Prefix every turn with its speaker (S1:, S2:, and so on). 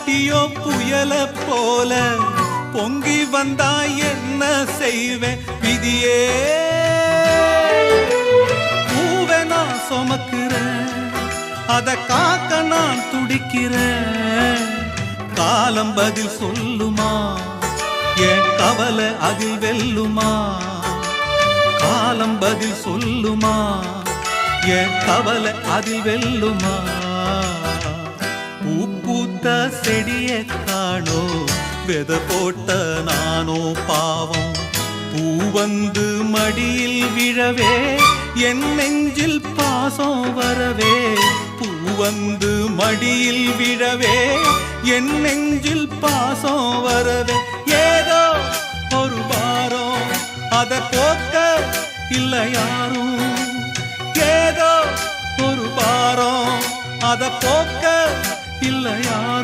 S1: பொண்டாட்டியோ புயல போல பொங்கி வந்தா என்ன செய்வேன் விதியே. பூவை நான் சுமக்கிறேன், அத காக்க நான் துடிக்கிறேன். காலம் பதில் சொல்லுமா, என் கவலை அதில் வெல்லுமா. காலம் பதில் சொல்லுமா, என் கவலை அதில் வெல்லுமா. பூ பூத்த செடிய காணோ, வெத போட்ட நானோ பாவம். பூ வந்து மடியில் விழவே, என் நெஞ்சில் பாசம் வரவே. பூ வந்து மடியில் விழவே, என் நெஞ்சில் பாசம் வரவே. ஏதோ ஒரு பாரம், அத போக்க இல்ல யாரும். ஏதோ ஒரு பாரம், அத போக்க இல்ல யாரும்.